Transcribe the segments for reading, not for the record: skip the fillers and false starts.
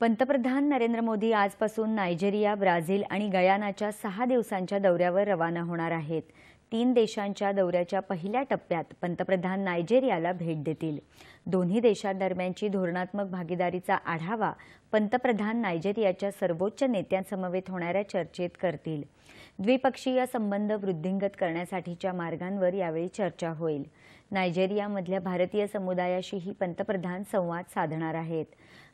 पंतप्रधान नरेंद्र मोदी आजपासून Nigeria, Brazil आणि गयानाच्या 6 दिवसांच्या दौऱ्यावर रवाना होणार आहेत। 3 देशांच्या दौऱ्याच्या पहिल्या टप्प्यात पंतप्रधान नायजेरियाला भेट देतील। दोन्ही देशांदरम्यानची धोरणात्मक भागीदारीचा आढावा पंतप्रधान नायजेरियाच्या सर्वोच्च नेत्यांसमवेत होणाऱ्या चर्चेत करतील। द्विपक्षीय संबंध वृद्धिंगत करण्यासाठीच्या मार्गांवर यावेळी चर्चा होईल। नायजेरियामधल्या भारतीय समुदायाशीही पंतप्रधान संवाद साधणार आहेत।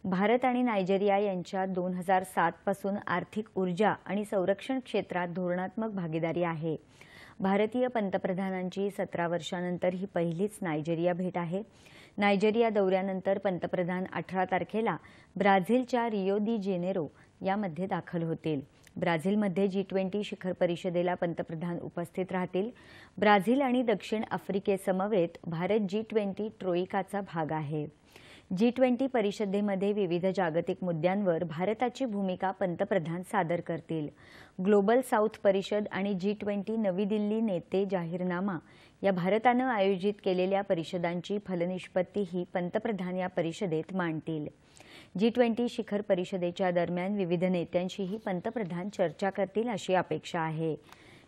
भारत आणि नायजेरिया यांच्यात 2007 पासून आर्थिक ऊर्जा आणि संरक्षण क्षेत्रात धोरणात्मक भागीदारी आहे। भारतीय पंतप्रधानांची 17 वर्षांनंतर ही पहिलीच नायजेरिया भेट आहे। नायजेरिया दौऱ्यानंतर पंतप्रधान 18 तारखेला ब्राझीलच्या रियो दी जेनेरो यामध्ये दाखल होतील। ब्राझीलमध्ये G20 शिखर परिषदेला पंतप्रधान उपस्थित राहतील। ब्राझील आणि दक्षिण आफ्रिकेसमवेत भारत G20 ट्रोईकाचा भाग आहे। G20 परिषदेमध्ये विविध जागतिक मुद्द्यांवर भारताची भूमिका पंतप्रधान सादर करतील। ग्लोबल साउथ परिषद आणि G20 नवी दिल्ली नेते जाहीरनामा या भारताने आयोजित केलेल्या परिषदांची फलनिष्पत्तीही पंतप्रधान या परिषदेत मांडतील। G20 शिखर परिषदेच्या दरम्यान विविध नेत्यांशीही पंतप्रधान चर्चा करतील अशी अपेक्षा आहे।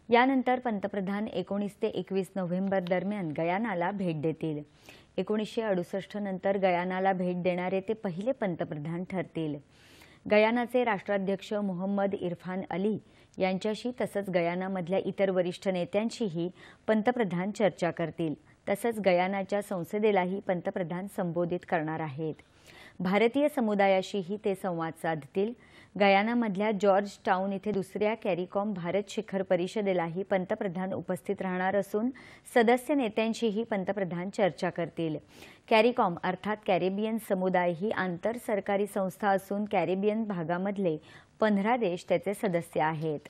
यानंतर पंतप्रधान 19 ते 21 नोव्हेंबर दरम्यान गयानाला भेट देतील। 1968 नंतर गयानाला भेट देणारे ते पहिले पंतप्रधान ठरतील। गयानाचे राष्ट्राध्यक्ष मोहम्मद इरफान अली यांच्याशी तसंच गयानामधल्या इतर वरिष्ठ नेत्यांशीही पंतप्रधान चर्चा करतील। तसंच गयानाच्या संसदेलाही पंतप्रधान संबोधित करणार आहेत। भारतीय समुदायाशीही ते संवाद साधतील। गयानामधल्या जॉर्ज टाउन इथे दुसऱ्या कॅरिकॉम भारत शिखर परिषदेलाही पंतप्रधान उपस्थित राहणार असून सदस्य नेत्यांशीही पंतप्रधान चर्चा करतील। कॅरिकॉम अर्थात कॅरिबियन समुदाय ही आंतर सरकारी संस्था असून कॅरिबियन भागामधले 15 देश त्याचे सदस्य आहेत।